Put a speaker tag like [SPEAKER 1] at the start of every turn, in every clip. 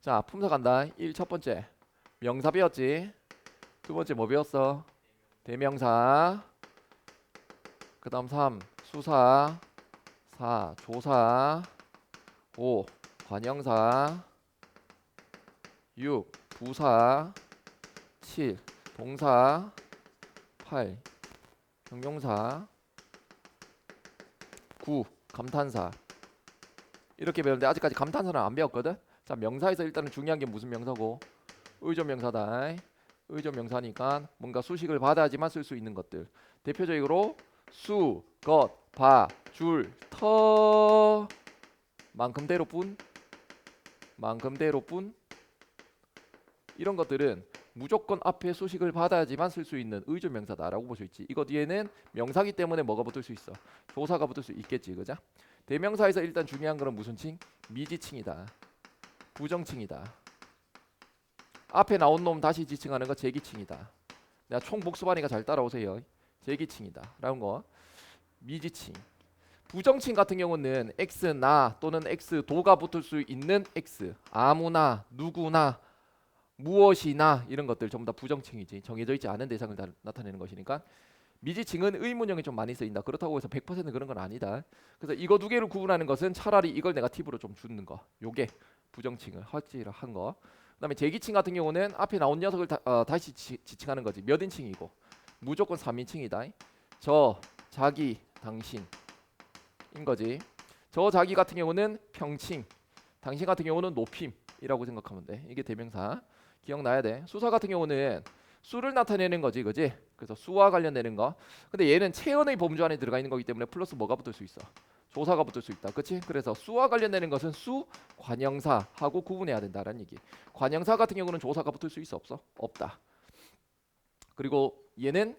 [SPEAKER 1] 자, 품사 간다. 1 첫 번째 명사 배웠지. 두 번째 뭐 배웠어? 대명사. 그 다음 3 수사. 4 조사. 5 관형사. 6 부사. 7 동사. 8 형용사. 9 감탄사. 이렇게 배웠는데 아직까지 감탄사는 안 배웠거든. 자, 명사에서 일단은 중요한 게 무슨 명사고? 의존명사다. 의존명사니까 뭔가 수식을 받아야지만 쓸 수 있는 것들. 대표적으로 수, 것, 바, 줄, 터, 만큼대로뿐, 만큼대로뿐. 이런 것들은 무조건 앞에 수식을 받아야지만 쓸 수 있는 의존명사다라고 볼 수 있지. 이거 뒤에는 명사기 때문에 뭐가 붙을 수 있어? 조사가 붙을 수 있겠지, 그죠? 대명사에서 일단 중요한 거는 무슨 칭? 미지칭이다. 부정칭이다. 앞에 나온 놈 다시 지칭하는 거 제기칭이다. 내가 총 복습하니까 잘 따라오세요. 제기칭이다 라는 거. 미지칭. 부정칭 같은 경우는 x 나 또는 x 도가 붙을 수 있는 x, 아무나, 누구나, 무엇이나 이런 것들 전부 다 부정칭이지. 정해져 있지 않은 대상을 나타내는 것이니까. 미지칭은 의문형이 좀 많이 쓰인다. 그렇다고 해서 100% 그런 건 아니다. 그래서 이거 두 개를 구분하는 것은 차라리 이걸 내가 팁으로 좀 주는 거. 요게 부정칭을 확실한 거. 그다음에 제기칭 같은 경우는 앞에 나온 녀석을 다시 지칭하는 거지. 몇 인칭이고 무조건 3인칭이다. 저, 자기, 당신인 거지. 저, 자기 같은 경우는 평칭, 당신 같은 경우는 높임이라고 생각하면 돼. 이게 대명사. 기억나야 돼. 수사 같은 경우는 수를 나타내는 거지, 그지? 그래서 수와 관련되는 거. 근데 얘는 체언의 범주 안에 들어가 있는 거기 때문에 플러스 뭐가 붙을 수 있어? 조사가 붙을 수 있다. 그렇지? 그래서 수와 관련되는 것은 수 관형사하고 구분해야 된다라는 얘기. 관형사 같은 경우는 조사가 붙을 수 있어, 없어? 없다. 그리고 얘는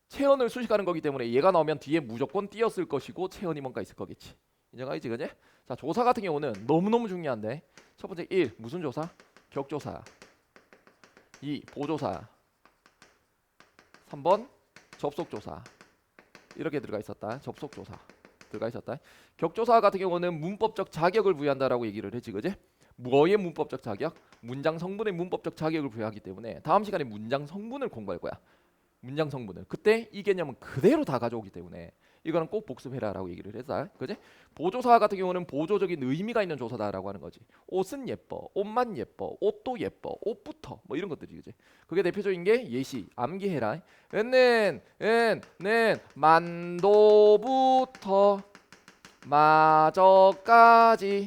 [SPEAKER 1] 체언을 수식하는 거기 때문에 얘가 나오면 뒤에 무조건 띄었을 것이고 체언이 뭔가 있을 거겠지. 인정하지, 그지? 자, 조사 같은 경우는 너무너무 중요한데. 첫 번째 1 무슨 조사? 격조사. 2 보조사. 3번 접속조사. 이렇게 들어가 있었다. 접속조사 들어가 있었다. 격조사 같은 경우는 문법적 자격을 부여한다라고 얘기를 했지, 그지? 뭐의 문법적 자격? 문장 성분의 문법적 자격을 부여하기 때문에 다음 시간에 문장 성분을 공부할 거야. 문장 성분을. 그때 이 개념은 그대로 다 가져오기 때문에 이거는 꼭 복습해라라고 얘기를 했어, 그지? 보조사 같은 경우는 보조적인 의미가 있는 조사다라고 하는 거지. 옷은 예뻐, 옷만 예뻐, 옷도 예뻐, 옷부터 뭐 이런 것들이, 그지? 그게 대표적인 게 예시, 암기해라. 는 만도부터 마저까지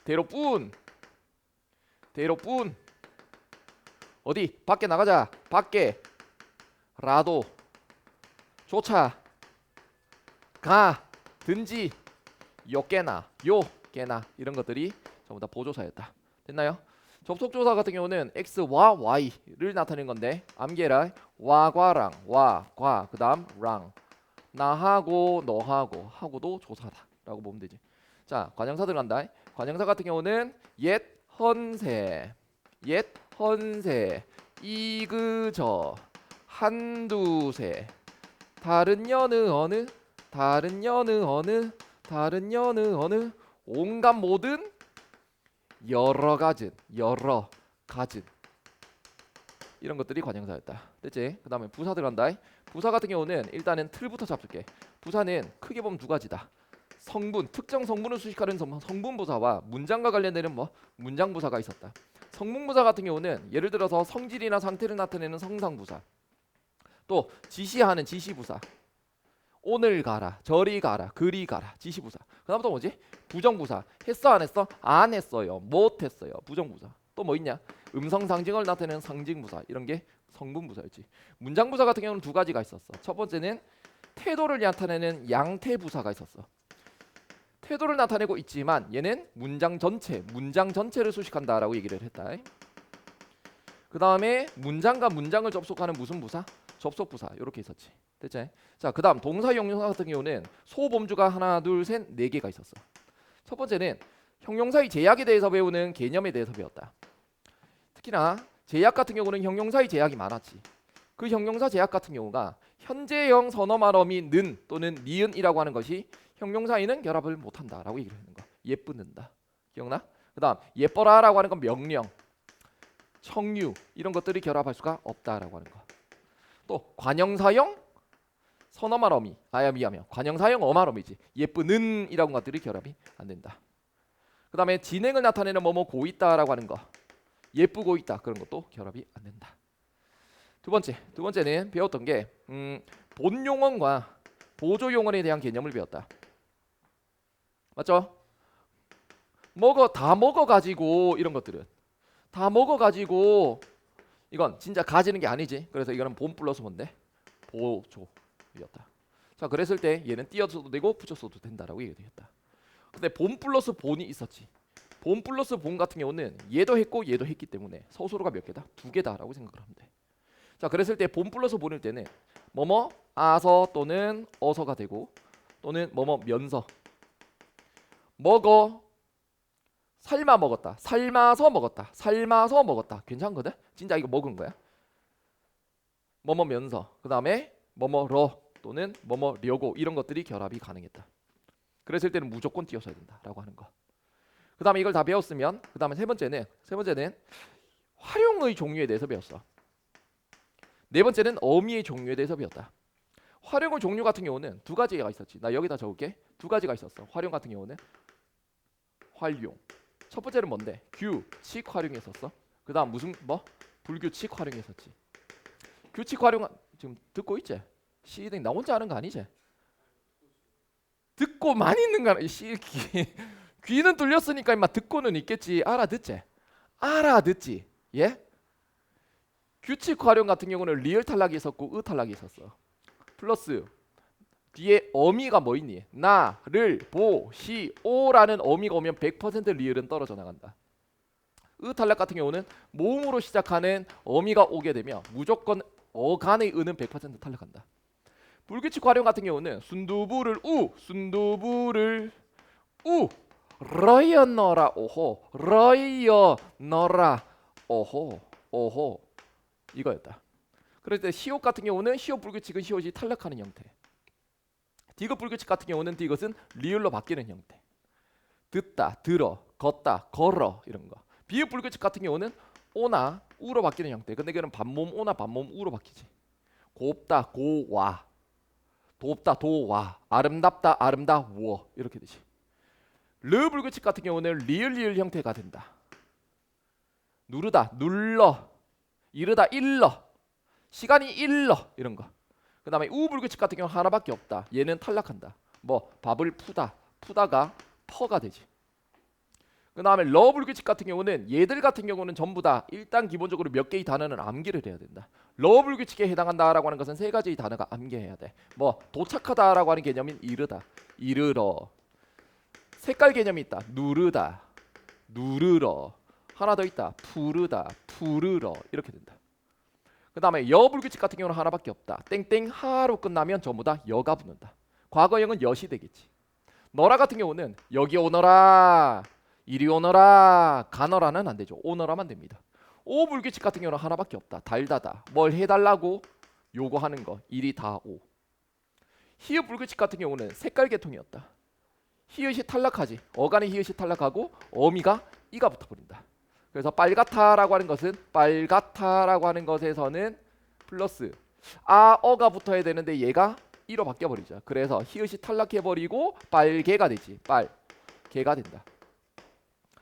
[SPEAKER 1] 대로뿐 어디 밖에 나가자. 밖에 라도 조차 가 든지 요깨나 이런 것들이 전부 다 보조사였다. 됐나요? 접속조사 같은 경우는 x와 y를 나타내는 건데 암기해라. 와과랑 와과 그 다음 랑 나하고 너하고 하고도 조사다라고 보면 되지. 자, 관형사 들어간다. 관형사 같은 경우는 옛 헌세 이그저 한두세 다른 여느 어느 온갖 모든 여러 가진 이런 것들이 관형사였다. 됐지? 그 다음에 부사 들어간다. 부사 같은 경우는 일단은 틀부터 잡을게. 부사는 크게 보면 두 가지다. 성분, 특정 성분을 수식하는 성분부사와 문장과 관련되는 문장부사가 있었다. 성분부사 같은 경우는 예를 들어서 성질이나 상태를 나타내는 성상부사, 또 지시하는 지시부사, 오늘 가라, 저리 가라, 그리 가라, 지시부사. 그다음부터 뭐지? 부정부사. 했어 안 했어? 안 했어요, 못 했어요. 부정부사. 또 뭐 있냐? 음성 상징을 나타내는 상징부사. 이런 게 성분부사였지. 문장부사 같은 경우는 두 가지가 있었어. 첫 번째는 태도를 나타내는 양태부사가 있었어. 태도를 나타내고 있지만 얘는 문장 전체를 수식한다라고 얘기를 했다. 그 다음에 문장과 문장을 접속하는 무슨 부사? 접속부사. 이렇게 있었지. 됐지? 자, 그 다음 동사 형용사 같은 경우는 소범주가 하나 둘 셋 네 개가 있었어. 첫 번째는 형용사의 제약에 대해서 배우는 개념에 대해서 배웠다. 특히나 제약 같은 경우는 형용사의 제약이 많았지. 그 형용사 제약 같은 경우가 현재형 선어 말어미 는 또는 니은이라고 하는 것이 형용사에는 결합을 못한다라고 얘기를 하는 거. 예쁘는다. 기억나? 그다음 예뻐라라고 하는 건 명령, 청유 이런 것들이 결합할 수가 없다라고 하는 거. 또 관형사형 선어말 어미, 미안해요. 관형사형 어말 어미지. 예쁘는 이라는 것들이 결합이 안 된다. 그다음에 진행을 나타내는 뭐고 있다라고 하는 거. 예쁘고 있다 그런 것도 결합이 안 된다. 두 번째는 배웠던 게 본용언과 보조용언에 대한 개념을 배웠다. 맞죠? 다 먹어가지고 이런 것들은 다 먹어가지고 이건 진짜 가지는 게 아니지. 그래서 이거는 본 플러스 뭔데? 보조였다. 자, 그랬을 때 얘는 띄어서도 되고 붙였어도 된다라고 얘기했다. 근데 본 플러스 본이 있었지. 본 플러스 본 같은 경우는 얘도 했고 얘도 했기 때문에 서술어가 몇 개다? 2개다라고 생각을 하면 돼. 자, 그랬을 때 본 플러스 본일 때는 뭐뭐 아서 또는 어서가 되고 또는 뭐뭐 면서 먹어 삶아 먹었다. 삶아서 먹었다. 삶아서 먹었다. 괜찮거든? 진짜 이거 먹은 거야. 뭐뭐 면서 그다음에 뭐뭐러 또는 뭐뭐려고 이런 것들이 결합이 가능했다. 그랬을 때는 무조건 띄어서야 된다라고 하는 거. 그다음에 이걸 다 배웠으면 그다음에 세 번째는 활용의 종류에 대해서 배웠어. 네 번째는 어미의 종류에 대해서 배웠다. 활용의 종류 같은 경우는 두 가지가 있었지. 나 여기다 적을게. 두 가지가 있었어. 활용 같은 경우는 활용. 첫 번째는 뭔데? 규칙 활용했었어. 그다음 무슨 불규칙 활용했었지. 규칙 활용 지금 듣고 있지? 시딩 나 혼자 하는 거 아니지? 듣고 많이 있는 거 귀는 뚫렸으니까 임마 듣고는 있겠지. 알아듣지. 예? 규칙 활용 같은 경우는 리을 탈락이 있었고 의 탈락이 있었어. 플러스 뒤에 어미가 뭐 있니? 나를 보시오라는 어미가 오면 100% 리을은 떨어져 나간다. 의 탈락 같은 경우는 모음으로 시작하는 어미가 오게 되면 무조건 어간의 의는 100% 탈락한다. 불규칙 활용 같은 경우는 순두부를 러이어 너라 오호 러이어 너라 오호 이거였다. 그럴 때 시옷 같은 경우는 시옷 불규칙은 시옷이 탈락하는 형태. 디귿 불규칙 같은 경우는 디귿은 리을로 바뀌는 형태. 듣다, 들어, 걷다, 걸어 이런 거. 비읍 불규칙 같은 경우는 오나 우로 바뀌는 형태. 근데 이거는 반몸 오나 반몸 우로 바뀌지. 곱다, 고와, 돕다, 도와, 아름답다, 아름다워 이렇게 되지. 르 불규칙 같은 경우는 리을 형태가 된다. 누르다, 눌러, 이르다, 일러, 시간이 일러 이런 거. 그 다음에 우 불규칙 같은 경우 하나밖에 없다. 얘는 탈락한다. 밥을 푸다가 퍼가 되지. 그 다음에 러 불규칙 같은 경우는 얘들 같은 경우는 전부 다 일단 기본적으로 몇 개의 단어는 암기를 해야 된다. 러 불규칙에 해당한다라고 하는 것은 세 가지의 단어가 암기해야 돼. 도착하다라고 하는 개념인 이르다, 이르러. 색깔 개념이 있다. 누르다, 누르러. 하나 더 있다. 푸르다, 푸르러 이렇게 된다. 그 다음에 여 불규칙 같은 경우는 하나밖에 없다. 땡땡 하로 끝나면 전부 다 여가 붙는다. 과거형은 여시 되겠지. 너라 같은 경우는 여기 오너라, 이리 오너라, 가너라는 안 되죠. 오너라만 됩니다. 오 불규칙 같은 경우는 하나밖에 없다. 달다다. 뭘 해달라고 요구하는 거. 이리 다 오. 히읗 불규칙 같은 경우는 색깔 계통이었다. 히읗이 탈락하지. 어간의 히읗이 탈락하고 어미가 이가 붙어버린다. 그래서 빨갛다라고 하는 것은 빨갛다라고 하는 것에서는 플러스 어가 붙어야 되는데 얘가 이로 바뀌어버리죠. 그래서 히읗이 탈락해버리고 빨개가 되지. 빨개가 된다.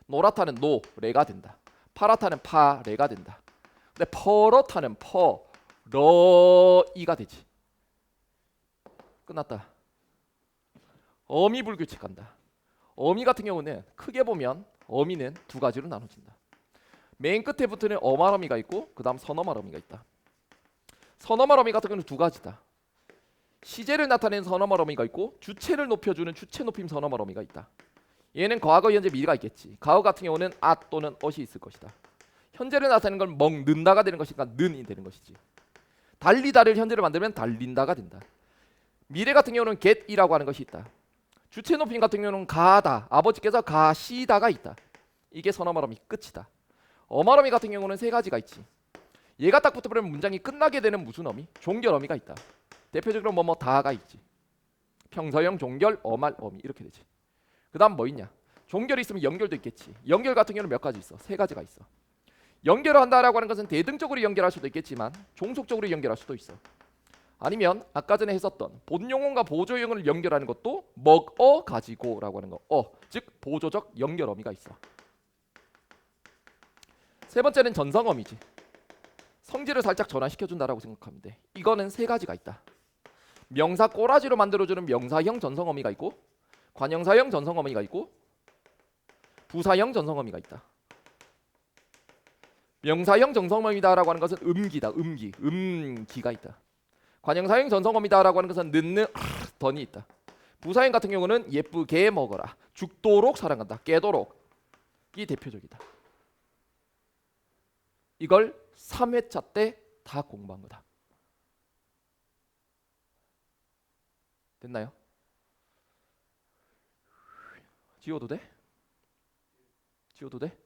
[SPEAKER 1] 노랗다는 노래가 된다. 파랗다는 파래가 된다. 근데 퍼렇다는 퍼러이가 되지. 끝났다. 어미 불규칙한다. 어미 같은 경우는 크게 보면 어미는 두 가지로 나눠진다. 맨 끝에 붙는 어말어미가 있고 그 다음 선어말어미가 있다. 선어말어미 같은 경우는 두 가지다. 시제를 나타내는 선어말어미가 있고 주체를 높여주는 주체 높임 선어말어미가 있다. 얘는 과거, 현재, 미래가 있겠지. 과거 같은 경우는 또는 엇이 있을 것이다. 현재를 나타내는 건 먹는다가 되는 것이니까 는이 되는 것이지. 달리다를 현재로 만들면 달린다가 된다. 미래 같은 경우는 get이라고 하는 것이 있다. 주체 높임 같은 경우는 가다, 아버지께서 가시다가 있다. 이게 선어말어미 끝이다. 어말어미 같은 경우는 세 가지가 있지. 얘가 딱 붙어버리면 문장이 끝나게 되는 무슨 어미? 종결 어미가 있다. 대표적으로 다가 있지. 평서형, 종결, 어말, 어미 이렇게 되지. 그 다음 뭐 있냐? 종결이 있으면 연결도 있겠지. 연결 같은 경우는 몇 가지 있어. 세 가지가 있어. 연결을 한다라고 하는 것은 대등적으로 연결할 수도 있겠지만 종속적으로 연결할 수도 있어. 아니면 아까 전에 했었던 본용어과 보조용어를 연결하는 것도 먹어 가지고라고 하는 거. 즉 보조적 연결 어미가 있어. 세 번째는 전성어미지. 성질을 살짝 전환시켜준다라고 생각하면 돼. 이거는 세 가지가 있다. 명사 꼬라지로 만들어주는 명사형 전성어미가 있고, 관형사형 전성어미가 있고, 부사형 전성어미가 있다. 명사형 전성어미다라고 하는 것은 음기다. 음기가 있다. 관형사형 전성어미다라고 하는 것은 늦는 던이 있다. 부사형 같은 경우는 예쁘게 먹어라, 죽도록 사랑한다, 깨도록이 대표적이다. 이걸 3회차 때 다 공부한 거다. 됐나요? 지워도 돼? 지워도 돼?